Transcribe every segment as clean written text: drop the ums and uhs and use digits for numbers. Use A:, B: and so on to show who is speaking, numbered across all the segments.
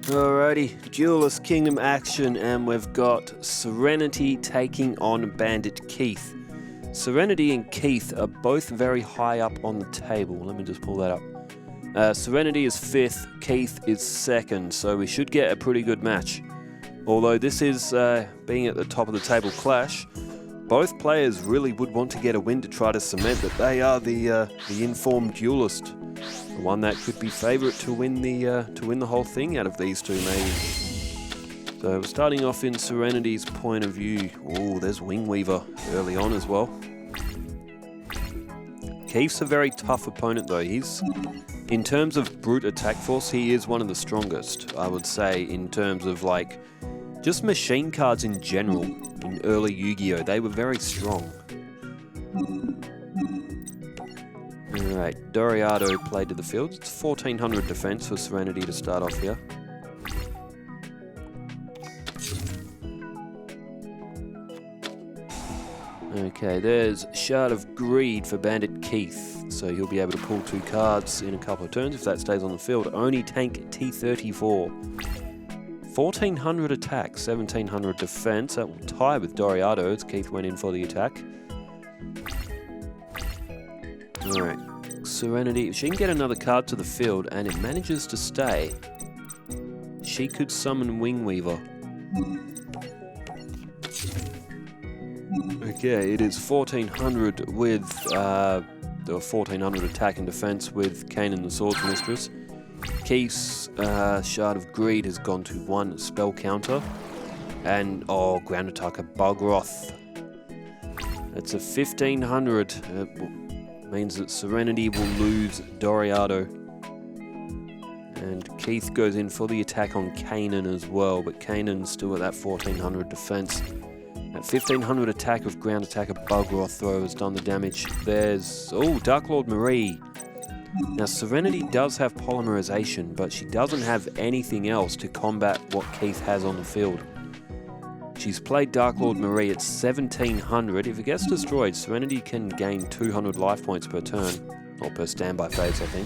A: Alrighty, Duelist Kingdom action, and we've got Serenity taking on Bandit Keith. Serenity and Keith are both very high up on the table. Let me just pull that up. Serenity is 5th, Keith is 2nd, so we should get a pretty good match. Although this is, being at the top of the table clash, both players really would want to get a win to try to cement that they are the informed duelist. The one that could be favourite to win the whole thing out of these two, maybe. So starting off in Serenity's point of view, oh, there's Wingweaver early on as well. Keith's a very tough opponent though. In terms of brute attack force, he is one of the strongest, I would say, in terms of like just machine cards in general. In early Yu-Gi-Oh, they were very strong. Alright, Doriado played to the field. It's 1400 defense for Serenity to start off here. Okay, there's Shard of Greed for Bandit Keith. So he'll be able to pull 2 cards in a couple of turns if that stays on the field. Only tank T34. 1400 attack, 1700 defense. That will tie with Doriado as Keith went in for the attack. Alright, Serenity, if she can get another card to the field and it manages to stay, she could summon Wingweaver. Okay, it is 1400 with, 1400 attack and defense with Kanan the Swords Mistress. Keith's Shard of Greed has gone to 1 spell counter. And, oh, ground attacker Bugroth. That's a 1500. Means that Serenity will lose Doriado. And Keith goes in for the attack on Kanan as well, but Kanan's still at that 1400 defense. That 1500 attack of ground attacker Bugroth throw has done the damage. There's, oh, Dark Lord Marie. Now Serenity does have polymerization, but she doesn't have anything else to combat what Keith has on the field. She's played Dark Lord Marie at 1700. If it gets destroyed, Serenity can gain 200 life points per turn, or per standby phase, I think.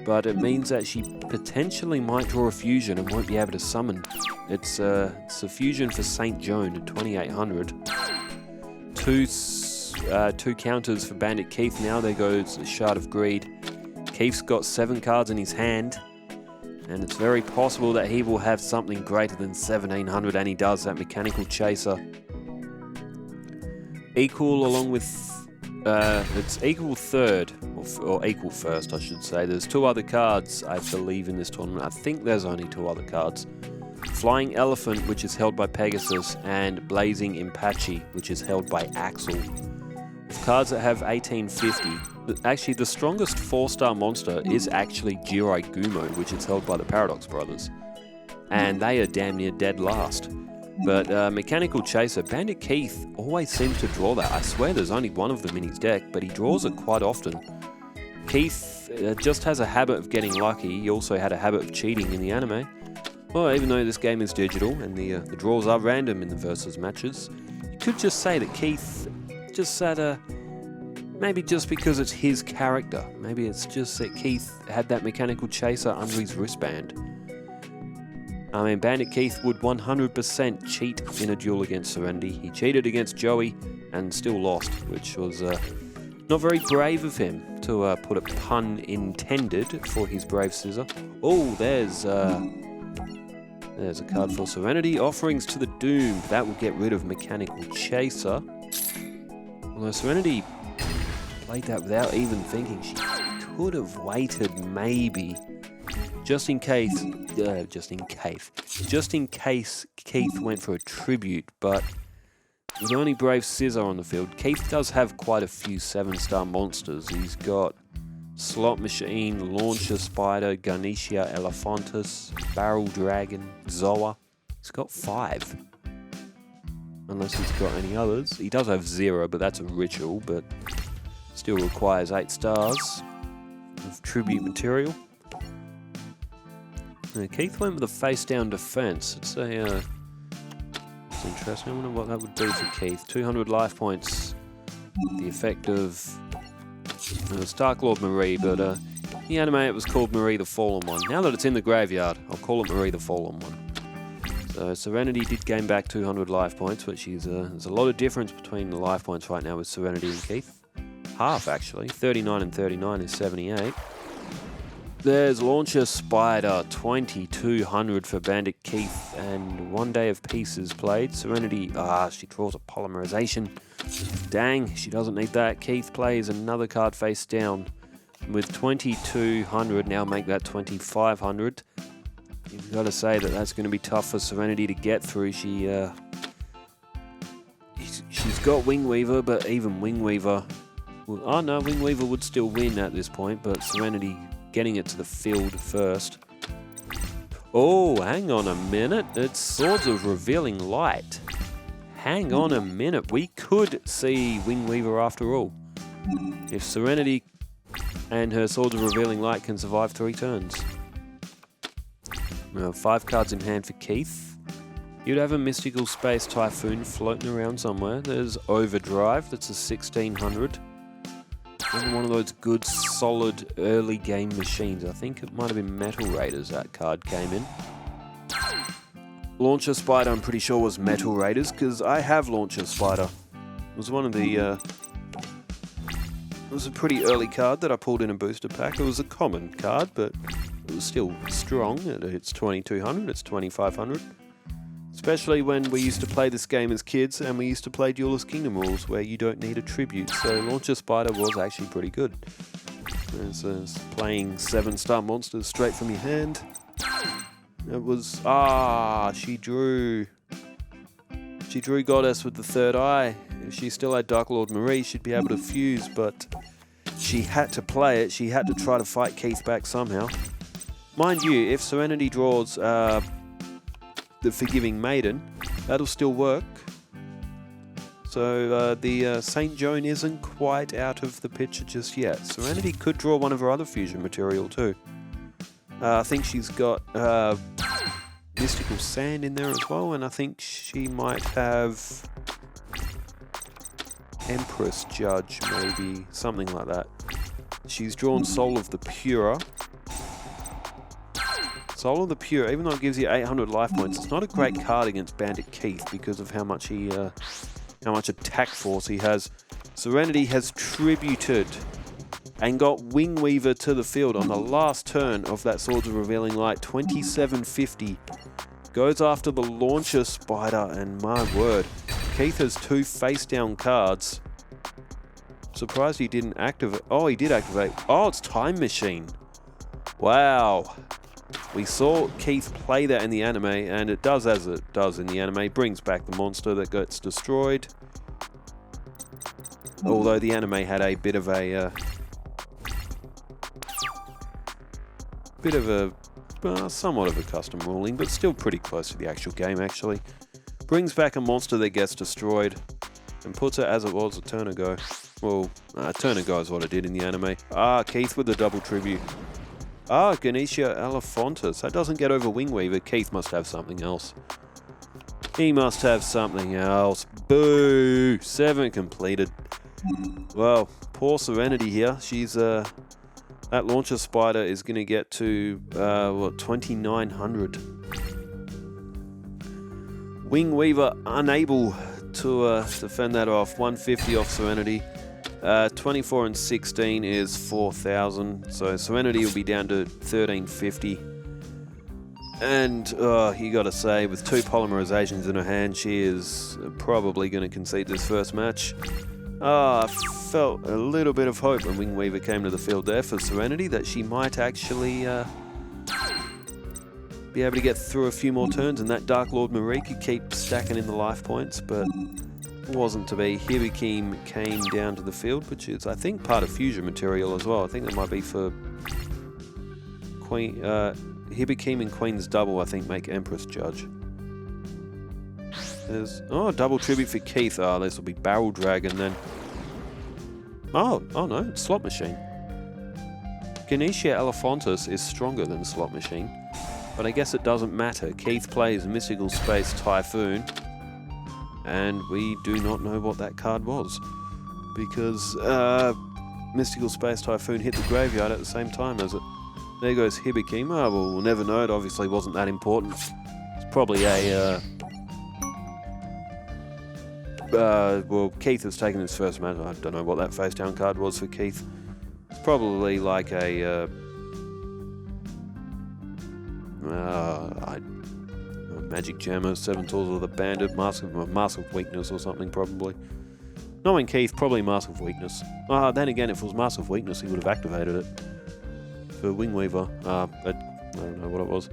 A: But it means that she potentially might draw a fusion and won't be able to summon. It's a fusion for St. Joan at 2800. Two counters for Bandit Keith now. There goes Shard of Greed. Keith's got 7 cards in his hand. And it's very possible that he will have something greater than 1700, and he does, that Mechanical Chaser. Equal along with, it's equal 3rd, or equal 1st I should say. There's 2 other cards, I believe, in this tournament. I think there's only 2 other cards. Flying Elephant, which is held by Pegasus, and Blazing Impachi, which is held by Axel. With cards that have 1850. Actually, the strongest 4-star monster is actually Jirai Gumo, which is held by the Paradox Brothers. And they are damn near dead last. But Mechanical Chaser, Bandit Keith always seems to draw that. I swear there's only one of them in his deck, but he draws it quite often. Keith just has a habit of getting lucky. He also had a habit of cheating in the anime. Well, even though this game is digital and the draws are random in the versus matches, you could just say that Keith just had maybe just because it's his character. Maybe it's just that Keith had that Mechanical Chaser under his wristband. I mean, Bandit Keith would 100% cheat in a duel against Serenity. He cheated against Joey and still lost, which was not very brave of him, to put a pun intended for his brave scissor. Oh, there's a card for Serenity. Offerings to the Doomed. That will get rid of Mechanical Chaser. Although Serenity played that without even thinking. She could have waited maybe, just in case Keith went for a tribute, but with only Brave Scissor on the field, Keith does have quite a few 7-star monsters. He's got Slot Machine, Launcher Spider, Garnicia Elephantus, Barrel Dragon, Zoa. He's got 5. Unless he's got any others. He does have 0, but that's a ritual, but still requires 8 stars of tribute material. Now, Keith went with a face-down defense. It's interesting. I wonder what that would do for Keith. 200 life points. The effect of Dark Lord Marie, but the anime it was called Marie the Fallen One. Now that it's in the graveyard, I'll call it Marie the Fallen One. So Serenity did gain back 200 life points, which is there's a lot of difference between the life points right now with Serenity and Keith. Half, actually. 39 and 39 is 78. There's Launcher Spider, 2200 for Bandit Keith, and 1 day of peace is played. Serenity, she draws a polymerization. Dang, she doesn't need that. Keith plays another card face down with 2200, now make that 2500. You've got to say that that's going to be tough for Serenity to get through. She's got Wingweaver, but even Wingweaver... Oh no, Wingweaver would still win at this point, but Serenity getting it to the field first. Oh, hang on a minute. It's Swords of Revealing Light. Hang on a minute. We could see Wingweaver after all. If Serenity and her Swords of Revealing Light can survive 3 turns. Now, 5 cards in hand for Keith. You'd have a Mystical Space Typhoon floating around somewhere. There's Overdrive, that's a 1600. And one of those good, solid, early game machines. I think it might have been Metal Raiders that card came in. Launcher Spider, I'm pretty sure was Metal Raiders, because I have Launcher Spider. It was one of the... it was a pretty early card that I pulled in a booster pack. It was a common card, but it was still strong. It's 2200, it's 2500. Especially when we used to play this game as kids and we used to play Duelist Kingdom rules where you don't need a tribute. So Launcher Spider was actually pretty good. It's playing 7-star monsters straight from your hand. It was... she drew Goddess with the third eye. If she still had Dark Lord Marie, she'd be able to fuse, but she had to play it. She had to try to fight Keith back somehow. Mind you, if Serenity draws the Forgiving Maiden, that'll still work. So the St. Joan isn't quite out of the picture just yet. Serenity could draw one of her other fusion material too. I think she's got Mystical Sand in there as well, and I think she might have Empress Judge, maybe, something like that. She's drawn Soul of the Pure. Soul of the Pure, even though it gives you 800 life points, it's not a great card against Bandit Keith because of how much attack force he has. Serenity has tributed and got Wingweaver to the field on the last turn of that Swords of Revealing Light, 2750. Goes after the Launcher Spider, and my word, Keith has 2 face-down cards. Surprised he didn't activate. Oh, he did activate. Oh, it's Time Machine. Wow. We saw Keith play that in the anime, and it does as it does in the anime. Brings back the monster that gets destroyed. Although the anime had a bit of a... somewhat of a custom ruling, but still pretty close to the actual game, actually. Brings back a monster that gets destroyed, and puts it as it was a turn ago. Well, a turn ago is what it did in the anime. Keith with the double tribute. Ganesha Elephontus. That doesn't get over Wingweaver. Keith must have something else. He must have something else. Boo! 7 completed. Well, poor Serenity here. She's, that Launcher Spider is going to get to, 2900. Wingweaver unable to defend that off. 150 off Serenity. 24 and 16 is 4,000, so Serenity will be down to 1,350. And you got to say, with 2 polymerizations in her hand, she is probably going to concede this first match. I felt a little bit of hope when Wingweaver came to the field there for Serenity that she might actually be able to get through a few more turns, and that Dark Lord Marie could keep stacking in the life points, but wasn't to be. Hibikim came down to the field, which is, I think, part of fusion material as well. I think that might be for Queen. Hibikim and Queen's Double, I think, make Empress Judge. There's double tribute for Keith. This will be Barrel Dragon then. Oh no, it's Slot Machine. Ganesha Elephontus is stronger than Slot Machine, but I guess it doesn't matter. Keith plays Mystical Space Typhoon, and we do not know what that card was, because Mystical Space Typhoon hit the graveyard at the same time as it. There goes Hibikima. Well, we'll never know. It obviously wasn't that important. It's probably a... well, Keith has taken his first match. I don't know what that face down card was for Keith. It's probably like a... Magic Jammer, 7 Tools of the Bandit, Mask of Weakness or something probably. Knowing Keith, probably Mask of Weakness. Then again, if it was Mask of Weakness, he would have activated it. For Wingweaver. I don't know what it was.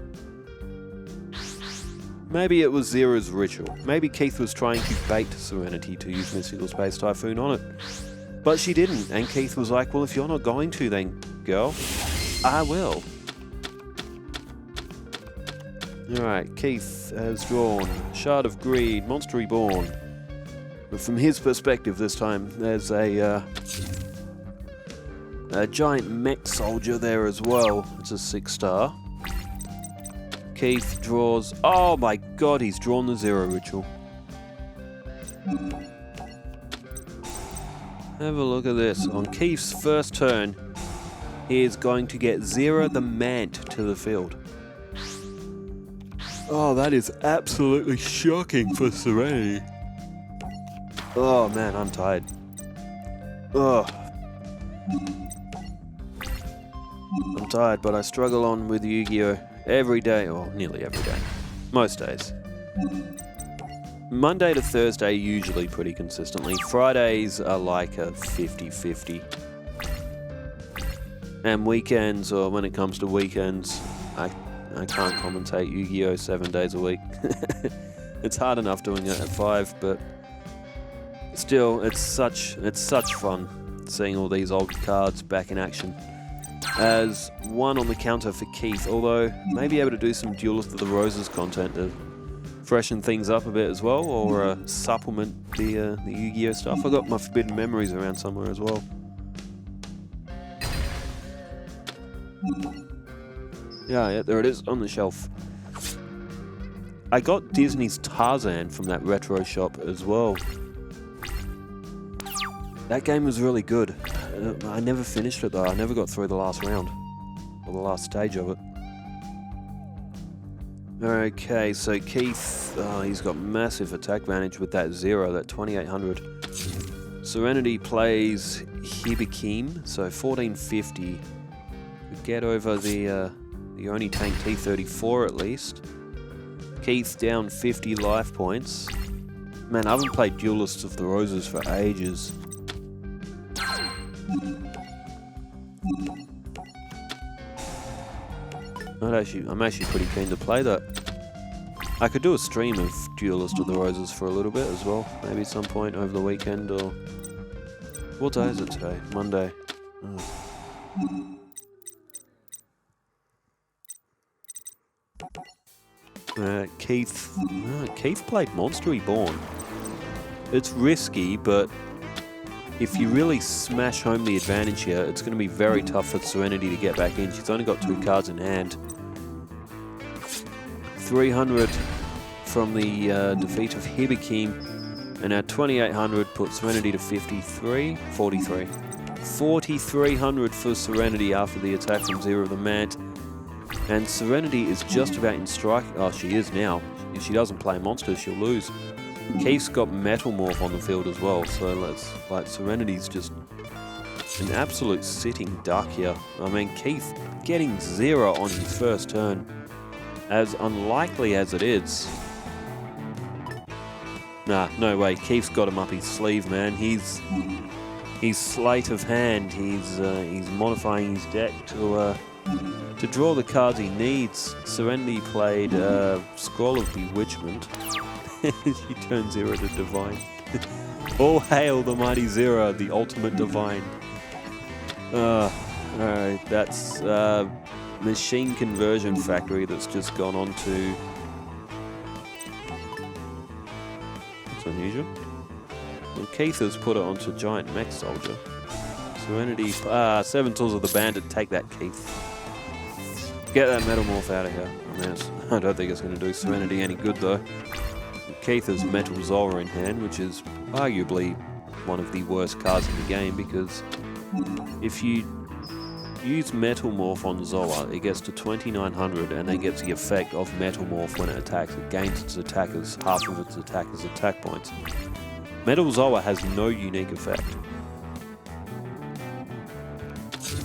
A: Maybe it was Zera's Ritual. Maybe Keith was trying to bait Serenity to use Mystical Space Typhoon on it. But she didn't, and Keith was like, well, if you're not going to then, girl, I will. Alright, Keith has drawn Shard of Greed, Monster Reborn. But from his perspective this time, there's a giant mech soldier there as well. It's a 6-star. Keith draws... Oh my god, he's drawn the Zero Ritual. Have a look at this. On Keith's first turn, he is going to get Zera the Mant to the field. Oh, that is absolutely shocking for Serenity. Oh man, I'm tired. Oh. I'm tired, but I struggle on with Yu-Gi-Oh! Every day, or nearly every day. Most days. Monday to Thursday, usually pretty consistently. Fridays are like a 50-50. And weekends, or when it comes to weekends, I can't commentate Yu-Gi-Oh! 7 days a week. It's hard enough doing it at 5, but still, it's such fun seeing all these old cards back in action. As one on the counter for Keith, although maybe able to do some Duelist of the Roses content to freshen things up a bit as well, or supplement the Yu-Gi-Oh! Stuff. I got my Forbidden Memories around somewhere as well. Yeah, there it is, on the shelf. I got Disney's Tarzan from that retro shop as well. That game was really good. I never finished it though, I never got through the last round. Or the last stage of it. Okay, so Keith, he's got massive attack advantage with that 0, that 2800. Serenity plays Hibikima, so 1450. We get over the Oni Tank T34 at least. Keith down 50 life points. Man, I haven't played Duelists of the Roses for ages. I'm actually pretty keen to play that. I could do a stream of Duelist of the Roses for a little bit as well. Maybe at some point over the weekend or... What day is it today? Monday. Oh. Keith played Monster Reborn. It's risky, but if you really smash home the advantage here, it's going to be very tough for Serenity to get back in. She's only got 2 cards in hand. 300 from the defeat of Hibikima, and now 2800 puts Serenity to 43. 4300 for Serenity after the attack from Zera the Mant. And Serenity is just about in strike. Oh, she is now. If she doesn't play monsters, she'll lose. Keith's got Metal Morph on the field as well, so Serenity's just an absolute sitting duck here. I mean, Keith getting 0 on his first turn, as unlikely as it is. Nah, no way. Keith's got him up his sleeve, man. He's sleight of hand. He's modifying his deck to draw the cards he needs. Serenity played Scroll of Bewitchment. She turned Zera to Divine. All hail the mighty Zera, the ultimate Divine. Alright, that's Machine Conversion Factory that's just gone on to... That's unusual. Well, Keith has put it onto Giant Mech Soldier. Serenity... 7 Tools of the Bandit, take that, Keith. Get that Metal Morph out of here. I mean, I don't think it's going to do Serenity any good though. Keith has Metal Zola in hand, which is arguably one of the worst cards in the game because if you use Metal Morph on Zoa, it gets to 2900 and then gets the effect of Metal Morph when it attacks. It gains its attackers half of its attackers' attack points. Metal Zoa has no unique effect.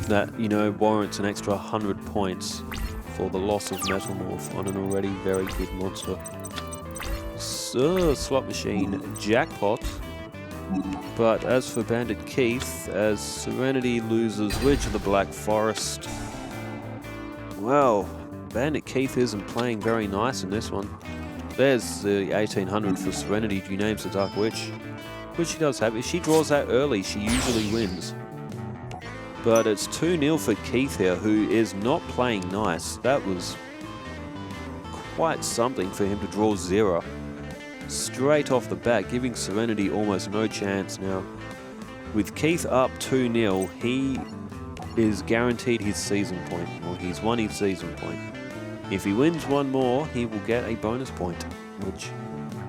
A: That, you know, warrants an extra 100 points for the loss of Metal Morph on an already very good monster. So, slot machine jackpot. But as for Bandit Keith, as Serenity loses Ridge of the Black Forest, well, Bandit Keith isn't playing very nice in this one. There's the 1800 for Serenity. She names the Dark Witch, which she does have. If she draws that early, she usually wins. But it's 2-0 for Keith here, who is not playing nice. That was quite something for him to draw 0. Straight off the bat, giving Serenity almost no chance now. With Keith up 2-0, he is guaranteed his season point, or he's won his season point. If he wins one more, he will get a bonus point, which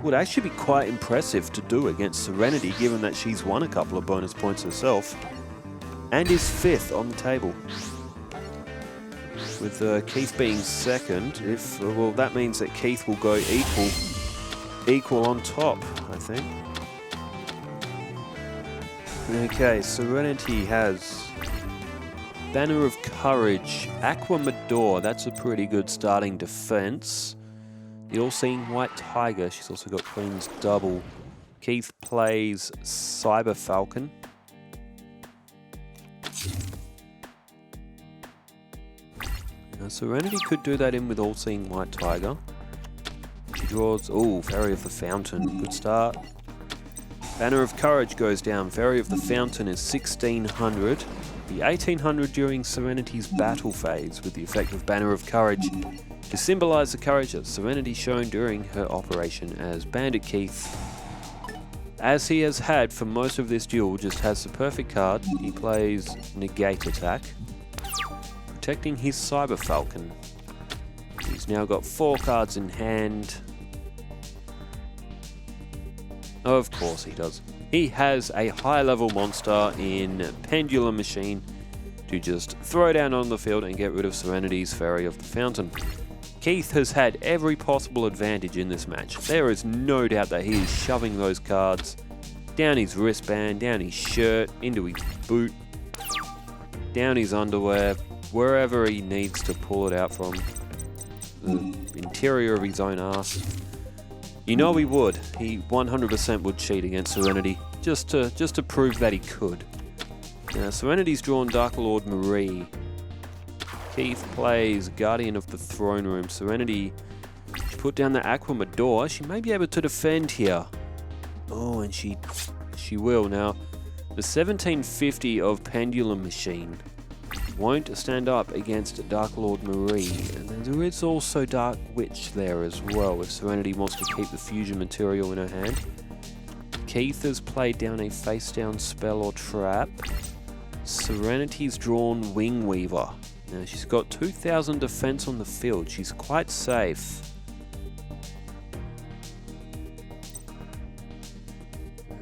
A: would actually be quite impressive to do against Serenity, given that she's won a couple of bonus points herself, and is 5th on the table. With Keith being 2nd, well, that means that Keith will go equal on top, I think. Okay, Serenity has Banner of Courage, Aqua Mador, that's a pretty good starting defense. The All-Seeing White Tiger, she's also got Queen's Double. Keith plays Cyber Falcon. Now, Serenity could do that in with All-Seeing White Tiger. She draws, Fairy of the Fountain, good start. Banner of Courage goes down, Fairy of the Fountain is 1600. The 1800 during Serenity's battle phase with the effect of Banner of Courage to symbolise the courage that Serenity shown during her operation as Bandit Keith. As he has had for most of this duel, just has the perfect card. He plays Negate Attack, protecting his Cyber Falcon. He's now got 4 cards in hand. Of course he does. He has a high-level monster in Pendulum Machine to just throw down on the field and get rid of Serenity's Fairy of the Fountain. Keith has had every possible advantage in this match. There is no doubt that he is shoving those cards down his wristband, down his shirt, into his boot, down his underwear, wherever he needs to pull it out from. The interior of his own ass. You know he would. He 100% would cheat against Serenity, just to prove that he could. Now, Serenity's drawn Dark Lord Marie. Keith plays Guardian of the Throne Room. Serenity, she put down the Aqua Mador. She may be able to defend here. Oh, and she will. Now, the 1750 of Pendulum Machine won't stand up against Dark Lord Marie, and there is also Dark Witch there as well if Serenity wants to keep the fusion material in her hand. Keith has played down a face down spell or trap. Serenity's drawn Wing Weaver. Now she's got 2000 defense on the field, she's quite safe.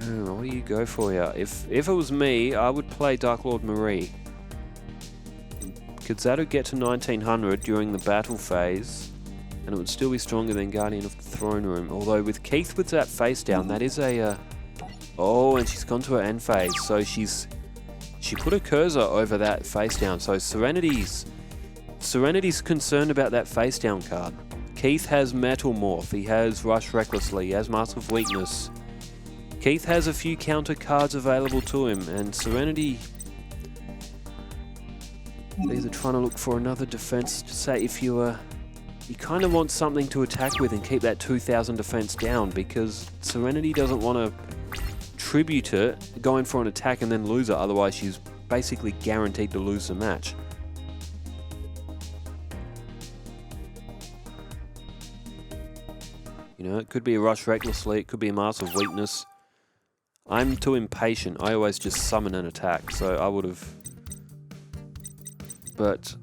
A: What do you go for here? If it was me, I would play Dark Lord Marie. Could Zato get to 1900 during the battle phase, and it would still be stronger than Guardian of the Throne Room. Although with Keith with that face down, that is a... and she's gone to her end phase, so she put a cursor over that face down. So Serenity's concerned about that face down card. Keith has Metal Morph, he has Rush Recklessly, he has Mask of Weakness. Keith has a few counter cards available to him, and Serenity... These are trying to look for another defense to say if you kind of want something to attack with and keep that 2000 defense down, because Serenity doesn't want to tribute it, going for an attack and then lose it, otherwise she's basically guaranteed to lose the match. You know, it could be a Rush Recklessly, it could be a Mask of Weakness. I'm too impatient, I always just summon an attack, so I would have... But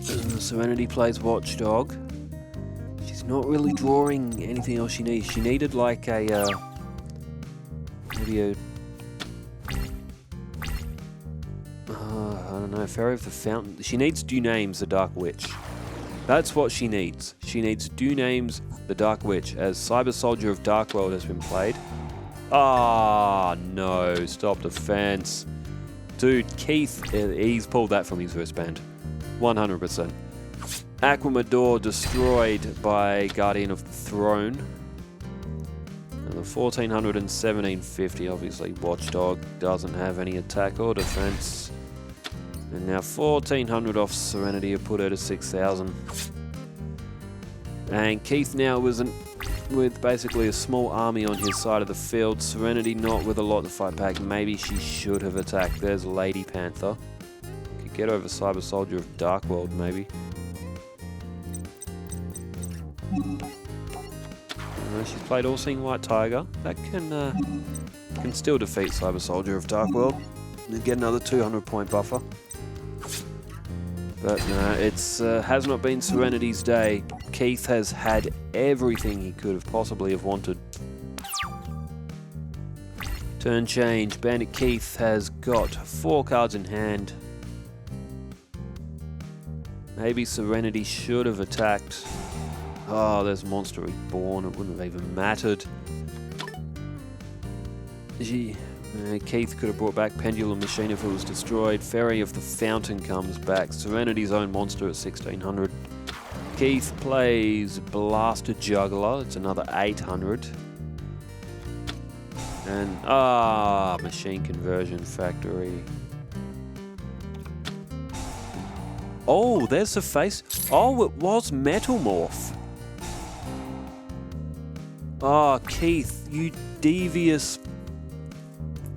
A: Serenity plays Watchdog. She's not really drawing anything else she needs. She needed like a maybe a no, Fairy of the Fountain. She needs Dunames, the Dark Witch. That's what she needs. She needs Dunames, the Dark Witch, as Cyber Soldier of Dark World has been played. Ah, no. Stop defense. Dude, Keith, he's pulled that from his wristband. 100%. Aquamador destroyed by Guardian of the Throne. And the 1400 and 1750, obviously Watchdog doesn't have any attack or defense. And now 1400 off Serenity have put her to 6000. And Keith now with basically a small army on his side of the field. Serenity not with a lot to fight back. Maybe she should have attacked. There's Lady Panther. Could get over Cyber Soldier of Dark World, maybe. She's played All-Seeing White Tiger. That can still defeat Cyber Soldier of Dark World and get another 200 point buffer. But no, it's has not been Serenity's day. Keith has had everything he could have possibly have wanted. Turn change. Bandit Keith has got 4 cards in hand. Maybe Serenity should have attacked. Oh, there's Monster Reborn. It wouldn't have even mattered. Keith could have brought back Pendulum Machine if it was destroyed. Fairy of the Fountain comes back. Serenity's own monster at 1600. Keith plays Blaster Juggler. It's another 800. And, Machine Conversion Factory. Oh, there's the face. Oh, it was Metal Morph. Oh, Keith, you devious...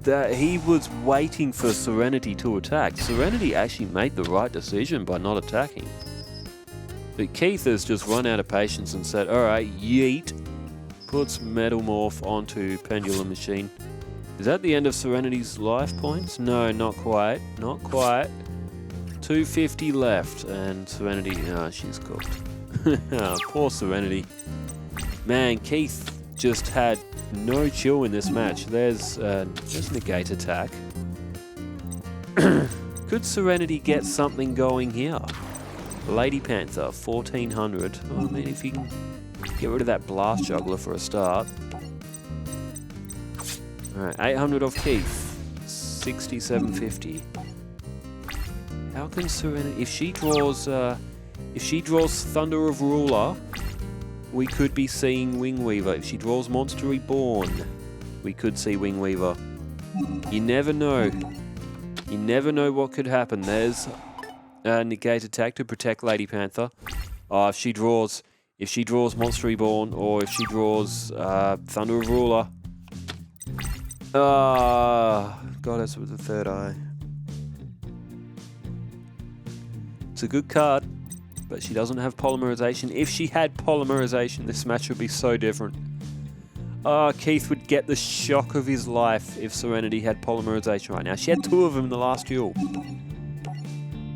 A: That he was waiting for Serenity to attack. Serenity actually made the right decision by not attacking. But Keith has just run out of patience and said, alright, yeet. Puts Metal Morph onto Pendulum Machine. Is that the end of Serenity's life points? No, not quite. Not quite. 250 left, and Serenity, she's cooked. Poor Serenity. Man, Keith just had no chill in this match. There's negate attack. Could Serenity get something going here? Lady Panther, 1400. Oh, I mean, if you can get rid of that Blast Juggler for a start. Alright, 800 off Keith. 6750. How can Serenity... If she draws Thunder of Ruler, we could be seeing Wingweaver. If she draws Monster Reborn, we could see Wingweaver. You never know. You never know what could happen. There's a negate attack to protect Lady Panther. If she draws Monster Reborn, or if she draws Thunder of Ruler. Goddess with the third eye. It's a good card, but she doesn't have polymerization. If she had polymerization, this match would be so different. Keith would get the shock of his life if Serenity had polymerization right now. She had 2 of them in the last duel.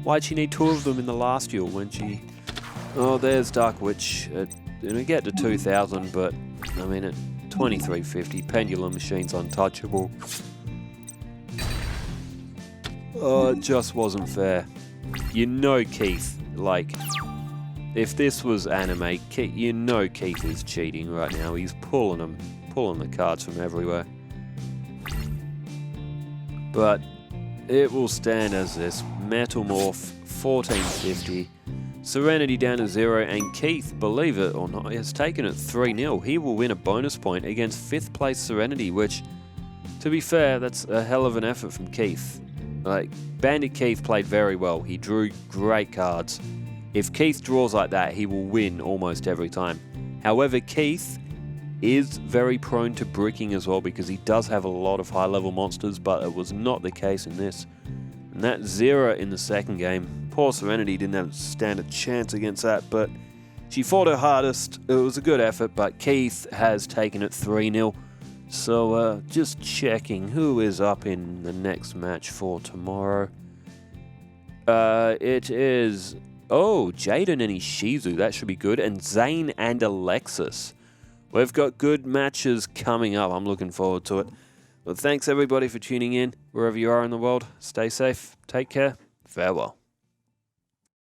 A: Why'd she need 2 of them in the last duel when she... Oh, there's Dark Witch. It'll get to 2000, but I mean, at 2350, Pendulum Machine's untouchable. It just wasn't fair. You know Keith, like, if this was anime, you know Keith is cheating right now. He's pulling the cards from everywhere. But it will stand as this. Metal Morph, 1450. Serenity down to 0, and Keith, believe it or not, has taken it 3-0. He will win a bonus point against 5th place Serenity, which, to be fair, that's a hell of an effort from Keith. Like, Bandit Keith played very well. He drew great cards. If Keith draws like that, he will win almost every time. However, Keith is very prone to bricking as well, because he does have a lot of high-level monsters, but it was not the case in this. And that 0 in the second game, poor Serenity didn't stand a chance against that, but she fought her hardest. It was a good effort, but Keith has taken it 3-0. So, just checking who is up in the next match for tomorrow. It is... Oh, Jaden and Ishizu, that should be good. And Zane and Alexis. We've got good matches coming up. I'm looking forward to it. Well, thanks everybody for tuning in. Wherever you are in the world, stay safe, take care. Farewell.